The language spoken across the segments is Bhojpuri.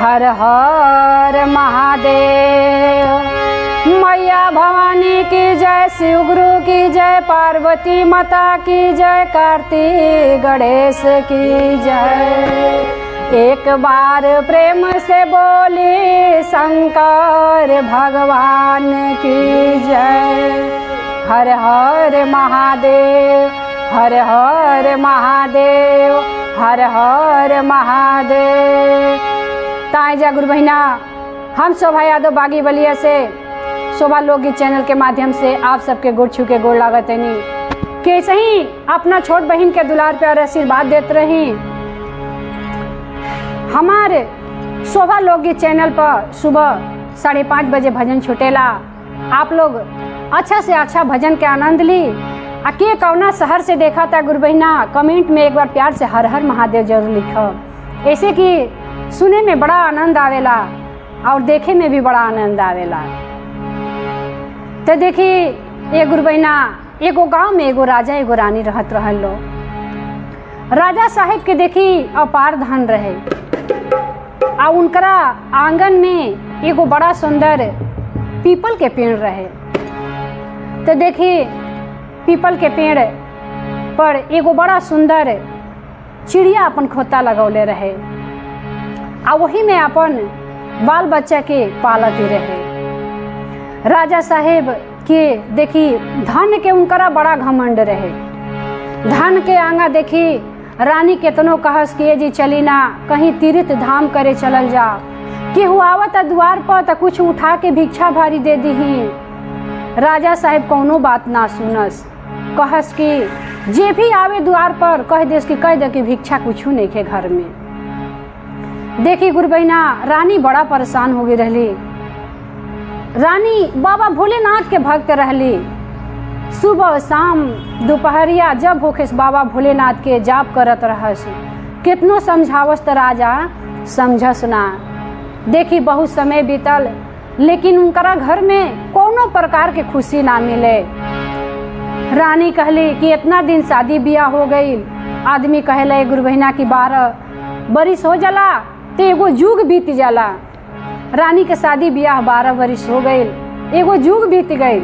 हर हर महादेव। मैया भवानी की जय, शिव गुरु की जय, पार्वती माता की जय, कार्तिक गणेश की जय। एक बार प्रेम से बोली शंकर भगवान की जय। हर हर महादेव, हर हर महादेव, हर हर महादेव। ताई जा गुरु बहिना, हम शोभा यादव बागी बलिया से शोभा लोकगीत चैनल के माध्यम से आप सबके गोड़ छू के गोड़ लागत नहीं। कैसे ही अपना छोट बहन के दुलार पे और आशीर्वाद देते रही। हमारे शोभा लोकगीत चैनल पर सुबह 5:30 बजे भजन छूटेला। आप लोग अच्छा से अच्छा भजन के आनंद ली। के कौना शहर से देखा था गुरु बहिना, कमेंट में एक बार प्यार से हर हर महादेव जरूर लिखो। ऐसे कि सुने में बड़ा आनंद आवेला और देखे में भी बड़ा आनंद आवेला। तो देखी ये गुरु बहिना, एगो गांव में एगो राजा एगो रानी रहत रहल लो। राजा साहिब के देखी अपार धन रहे और उनकरा आंगन में एगो बड़ा सुंदर पीपल के पेड़ रहे। तो देखी पीपल के पेड़ पर एगो बड़ा सुंदर चिड़िया अपन खोता लगौले रहे आ वही में अपन बाल बच्चा के पालती रहे। राजा साहेब के देखी धन के उनकरा बड़ा घमंड रहे। धन के आंगा देखी रानी केतनो कहस कि जी चली ना कहीं तीर्थ धाम करे चलल जा। केहू आवत द्वार पर तो कुछ उठा के भिक्षा भारी दे दीही। राजा साहेब कौनो बात ना सुनस, कहस कि जे भी आवे द्वार पर कह देस कि कह दे कि भिक्षा कुछ नहीं के घर में। देखी गुरु बहिना, रानी बड़ा परेशान हो गई रहली। रानी बाबा भोलेनाथ के भक्त रहली। सुबह शाम दोपहरिया जब होके बाबा भोलेनाथ के जाप करत रहस। कितनो समझावस तो राजा समझस ना। देखी बहुत समय बीतल लेकिन उनकरा घर में कोनो प्रकार के खुशी ना मिले। रानी कहली कि इतना दिन शादी बियाह हो गई। आदमी कहले गुरु बहिना की 12 बरिस हो जाला तो एगो जुग बीत जाला। रानी के शादी बियाह 12 बरिस हो गई, एगो जुग बीत गई।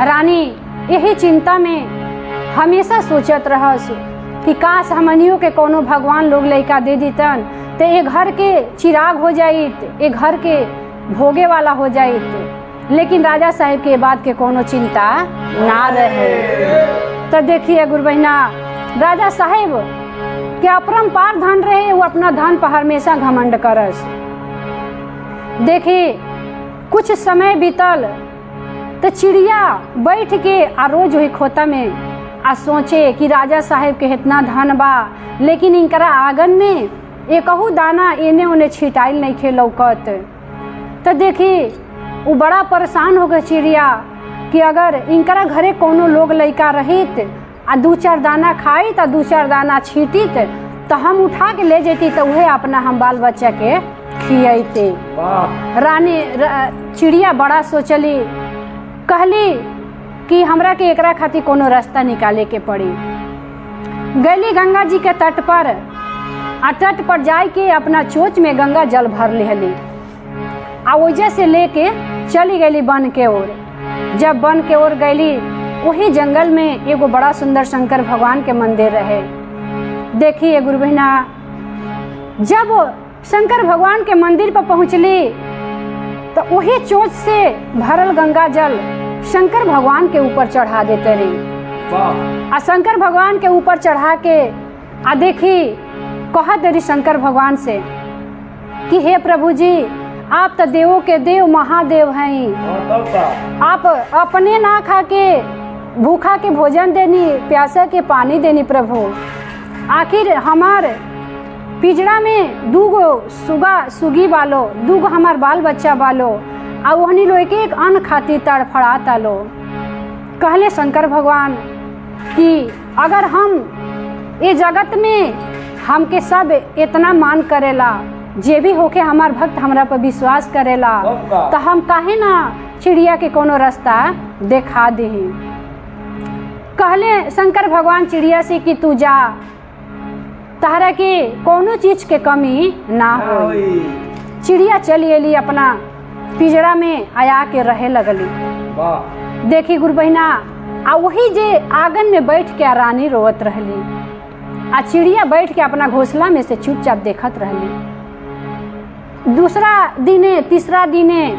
रानी यही चिंता में हमेशा सोचत रहस कि काश हमनियों के कोनो भगवान लोग लड़का दे दीतन तो ये घर के चिराग हो जाइत, ये घर के भोगे वाला हो जाइत। लेकिन राजा साहेब के बात के कोनो चिंता ना रहे। तो देखिए गुरु बहिना, राजा साहेब के अपरंपार धन रहे, वो अपना धन पर हमेशा घमंड करस। देखी कुछ समय बीतल तो चिड़िया बैठ के आ रोज वही खोता में आ सोचे कि राजा साहेब के इतना धन बा लेकिन इनकरा आंगन में एकहू दाना एने ओने छिटाइल नहीं खे लौकत। तो देखी वो बड़ा परेशान हो गए चिड़िया कि अगर इनकरा घरे कोनो लोग लड़का रहित आ 2-4 दाना खाई तो 2-4 दाना छीटित तो हम उठा के ले जेती तो वह अपना हम बाल बच्चा के खियाते। रानी चिड़िया बड़ा सोचली, कहली कि हमरा के एकरा खातिर कोनो रास्ता निकाले के पड़ी। गली गंगा जी के तट पर आ तट पर जाए के अपना चोच में गंगा जल भर लेली आ वजह से लेके चली गई वन के ओर। जब वन के ओर गईली वही जंगल में एगो बड़ा सुंदर शंकर भगवान के मंदिर रहे। देखिए गुरु बहिना, जब शंकर भगवान के मंदिर पर पहुंचली तो वही चोच से भरल गंगा जल शंकर भगवान के ऊपर चढ़ा देते रही। आ शंकर भगवान के ऊपर चढ़ा के आ देखी कहत रही शंकर भगवान से कि हे प्रभु जी, आप तो देवों के देव महादेव हैं। आप अपने ना खा के भूखा के भोजन देनी, प्यासा के पानी देनी प्रभु। आखिर हमार पिजड़ा में 2 सुगी वालो, 2 हमार बाल बच्चा वालो आ वहनी लो एक अन्न खातिर तड़फड़ाता लो। कहले शंकर भगवान कि अगर हम ये जगत में हमके सब इतना मान करेला, जे भी होके हमार भक्त हमरा पर विश्वास करेला तो हम काहे ना चिड़िया के कोनो रास्ता देखा दही। कहले शंकर भगवान चिड़िया से कि तू जा। तहरा के कोनो चीज के कमी ना हो। चिड़िया चली एली अपना पिजड़ा में आया के रहे लगली। देखी गुरु बहिना, आ वही जे आंगन में बैठ के रानी रोवत रहली, आ चिड़िया बैठ के अपना घोंसला में से चुपचाप देखत रहली। दूसरा दिने तीसरा दिने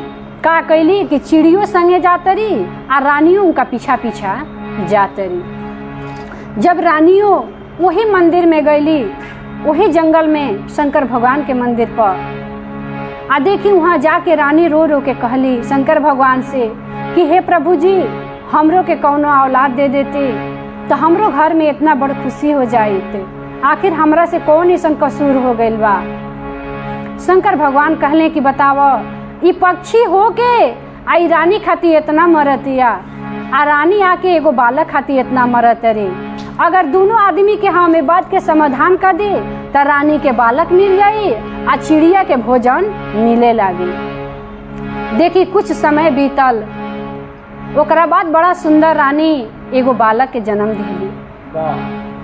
का कैली कि चिड़ियों संगे जातरी आ रानियों उनका पीछा पीछा जातरी। जब रानियों वही मंदिर में गईली, वही जंगल में शंकर भगवान के मंदिर पर, आ देखी वहाँ जाके रानी रो रो के कहली शंकर भगवान से कि हे प्रभु जी, हमरो के कौनो औलाद दे देते तो हमरो घर में इतना बड़ खुशी हो जाते। आखिर हमरा से कौन ऐसा कसूर हो गइल बा। शंकर भगवान कहले कि बताव, ई पक्षी हो के आई रानी खाती इतना मरतिया, आ रानी आके एगो बालक खाती इतना मरत रे। अगर दोनों आदमी के हम बात के समाधान कर दे तो रानी के बालक मिल जाई आ चिड़िया के भोजन मिले लागी। देखी कुछ समय बीतल, ओकरा बाद बड़ा सुंदर रानी एगो बालक के जन्म दिहली।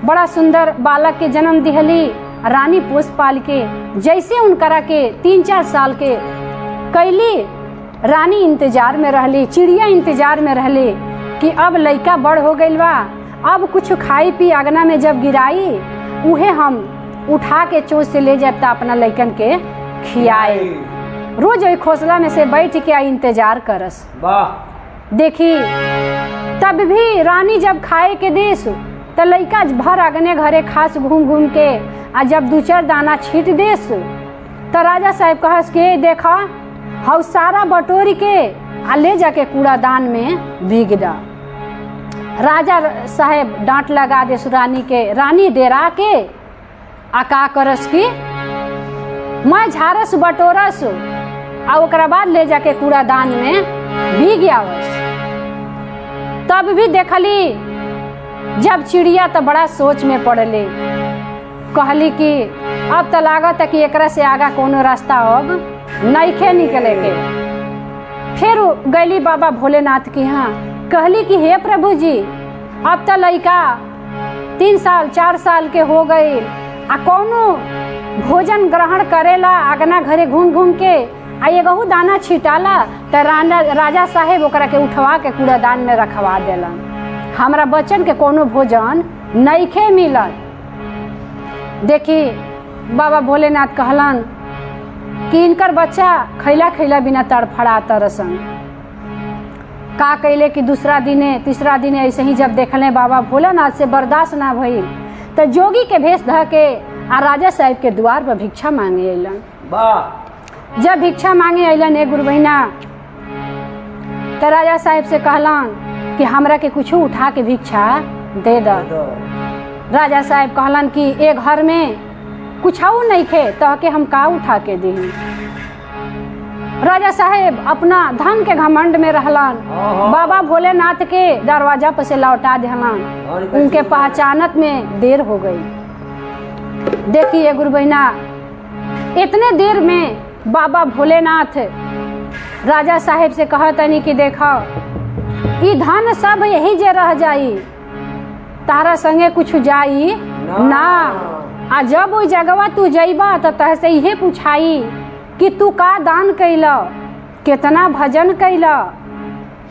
बड़ा सुंदर बालक के जन्म दिहली। रानी पोस पाल के जैसे उनकरा के 3-4 साल के कैली, रानी इंतजार में रहली, चिड़िया इंतजार में रहली कि अब लइका बड़ हो गइल बा, अब कुछ खाई पी आगना में जब गिराई उहे हम उठा के चोंच से ले जाता अपना लइकन के खियाए। रोज ओई खोसला में से बैठ के इंतजार करस। देखी तब भी रानी जब खाए के देस तो लइका भर आगने घरे खास घूम घूम के, आ जब 2-4 दाना छीट देस तो राजा साहब कहस के देखा हौ सारा बटोरी के आ ले जाके कूड़ादान में बिग दा। राजा साहब डांट लगा देस रानी के। रानी डेरा के आ का करस की मैं झारस बटोरस आ ओकरा बाद ले जाके कूड़ादान में बिग आवस। तब भी देखली जब चिड़िया तो बड़ा सोच में पड़ले, कहली कि अब तो लागत है कि एकरा से आगा कोनो रास्ता अब नइखे निकले के। फिर गईली बाबा भोलेनाथ के यहाँ, कहली कि हे प्रभु जी, अब तो लइका 3 साल 4 साल के हो गई, आ कौनो भोजन ग्रहण करेला आगना घरे घूम घूम के, आ एगहू दाना छिटाला तो राजा साहेब ओकरा के उठवा के कूड़ादान में रखवा देलन। हमरा बच्चन के कोनो भोजन नइखे मिलत। देखी बाबा भोलेनाथ कहलन कि इनकर बच्चा खैला खैला बिना तड़फड़ा तरसन। का कैले कि दूसरा दिने तीसरा दिने ऐसे ही जब देखले बाबा भोलेनाथ से बर्दाश्त ना भइल तो जोगी के भेष ध के आ राजा साहब के द्वार पर भिक्षा मांगे अइलन। जब भिक्षा मांगे अइलन एक गुरु बहिना, तो राजा साहब से कहलन कि हमरा के कुछ उठा के भिक्षा दे द। राजा साहब कहलन कि एक घर में कुछ नहीं खे तो के हम का उठा के दी। राजा साहब अपना धन के घमंड में रहलन, बाबा भोलेनाथ के दरवाजा पर से लौटा दिहलन। उनके पहचानत में देर हो गई। देखिए गुरु बहिना, इतने देर में बाबा भोलेनाथ राजा साहब से कहतनी कि देखो ई धन सब यही जे रह जाई, तारा संगे कुछ जाई ना। आ जब ओई जगवा तू जइबा तो तह से इहे पूछाई कि तू का दान कैला, कितना भजन कैला,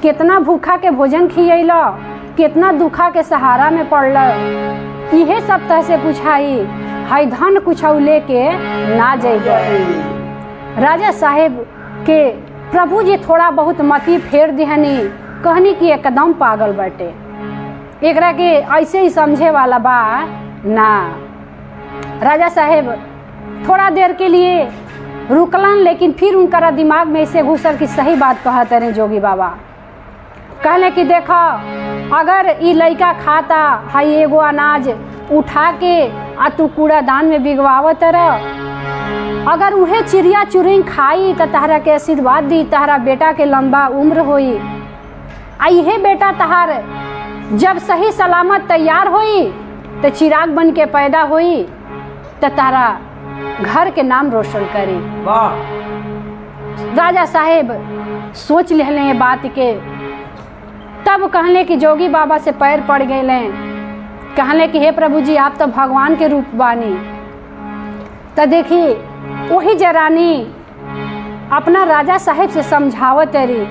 कितना भूखा के भोजन खियैला, कितना दुखा के सहारा में पड़ला, इहे सब तह से पूछाई। हाय धन कुछ लेके ना जइबा। राजा साहेब के प्रभु जी थोड़ा बहुत मती फेर दिहनी, कहनी कि एकदम पागल बाटे, एकरा के ऐसे ही समझे वाला बा ना। राजा साहेब थोड़ा देर के लिए रुकलन, लेकिन फिर उनका दिमाग में ऐसे घुसल कि सही बात कहते रहे जोगी बाबा। कहले कि देखो अगर ई लइका खाता हाई एगो अनाज उठा के आ तू कूड़ादान में बिगवावत रह, अगर उहे चिड़िया चुरुंग खाई तो तहरा के आशीर्वाद दी, तहरा बेटा के लंबा उम्र होई। आ इहे बेटा तहार जब सही सलामत तैयार होई तो चिराग बन के पैदा होई तो तारा घर के नाम रोशन करी। राजा साहेब सोच लेले ये बात के, तब कहले कि जोगी बाबा से पैर पड़ गए, कहले कि हे प्रभु जी आप तो भगवान के रूप बानी, तो देखी वही जरानी अपना राजा साहेब से समझावत री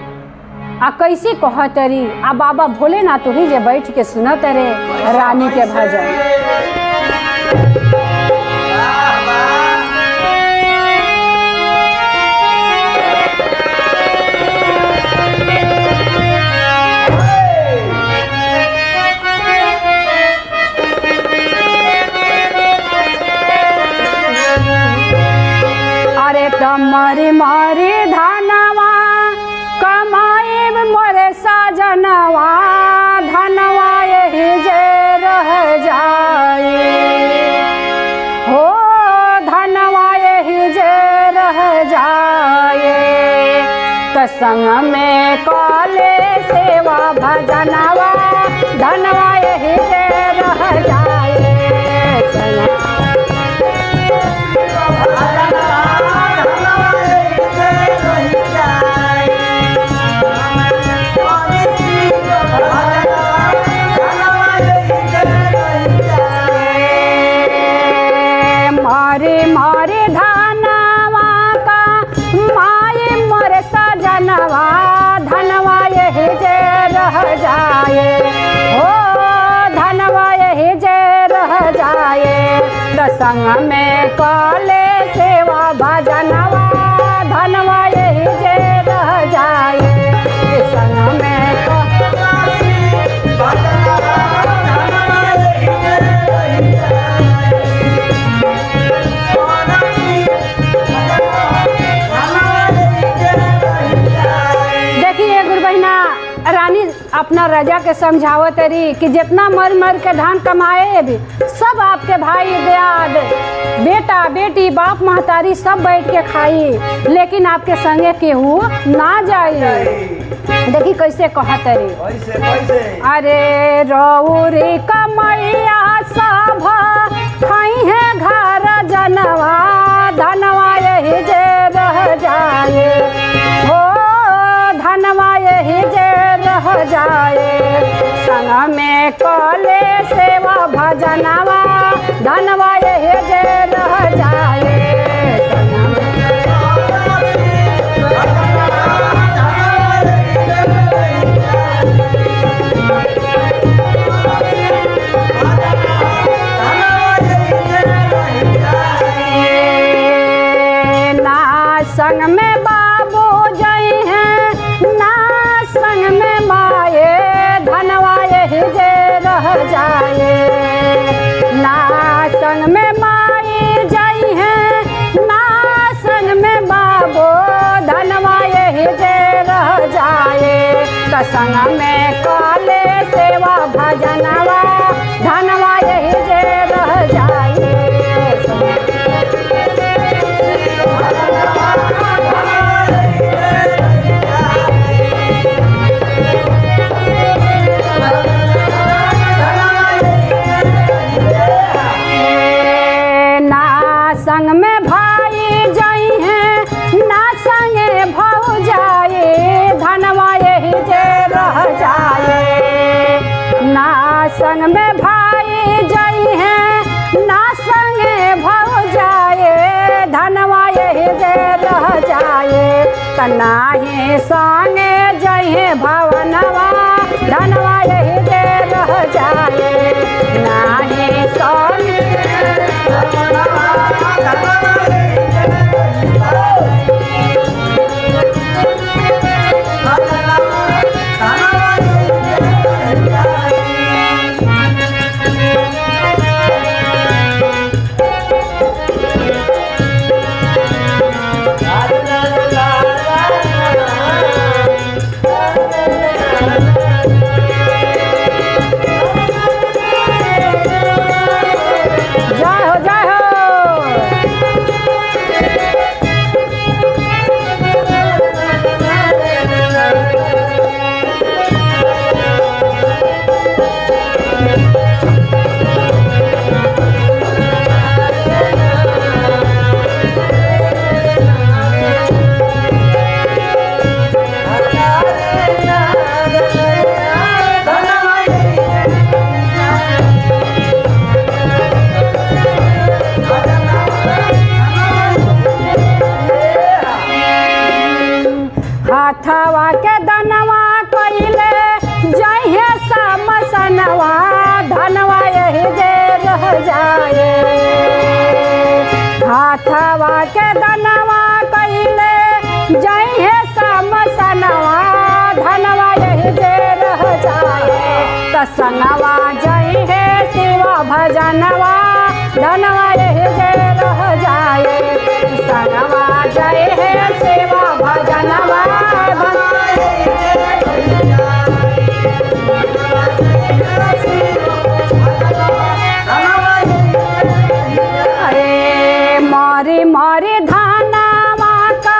आ कैसे कहत री आ बाबा भोलेनाथ वही जे बैठ के सुनत रे रानी के भजन। मारे मारे धनवा कमाए मोरे साजनवा धनवा यही जे रह जाए हो धनवा यही जे रह जाए तो संग में काले सेवा भजनवा धनवा यही जे रह जाए। संग में काले सेवा भजनवा धनवा यही जे रह जाए। संग में देखिए गुरु बहिना रानी अपना राजा के समझावत रही कि जितना मर मर के धान कमाए भी सब आपके भाई दियाद बेटा बेटी बाप महतारी सब बैठ के खाई लेकिन आपके संगे केहू ना जाए। देखी कैसे कहत रे अरे रौरी कमैया सब खाई है घर जनवा धनवा यही जे रह जाए हो धनवा यही जे रह जाए। संग में काले सेवा भजनवा धनवा यही जे रह जाए। ना संग में बाबू जई हैं ना संग में माए धनवा यही जे रह जाए। ना संग में माई जाई है ना संग में बाबू धनवा यही जे रह जाए। तो संग में काले सेवा भजनवा धनवा यही जे रह जाए। संग में भाई जाई हैं ना संगे भाऊ जाए धनवा यही जे रह जाए। ना संग में भाई जाई हैं ना संगे भाऊ जाए धनवा यही जे रह जाए। तना ही संगे जाए भवनवा धनवा यही जे रह जाए। ना ही संगे हाथवा के दनवा कइले जइहे समसनवा धनवा यही जे रह जाए। हाथवा के दनवा कइले जइहे समसनवा धनवा यही जे रह जाए। त संगवा जइहे शिव भजनवा धनवा यही जे रह जाए। संगवा जइहे शिव भजनवा मारी मारी धनवा का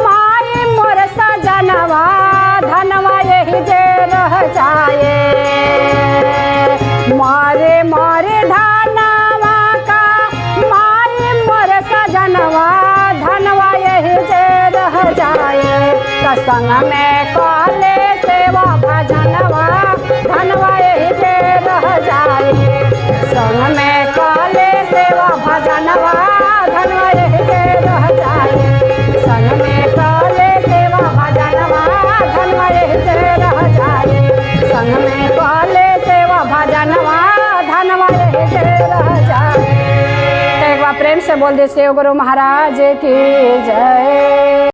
माई मोर सजनवा धनवा यही जे रह जाए। मारे मारे धनवा का माई मोर सजनवा धनवा यही जे रह जाए। संग में काले सेवा भजनवा धनवा यही जे रह जाए। संग में काले सेवा भजनवा धनवा यही जे रह जाए। संग में काले सेवा भजनवा धनवा यही जे रह जाए। संग में काले सेवा भजनवा धनवा यही जे रह जाए। एक बार प्रेम से बोल दे शिव गुरु महाराज की जय।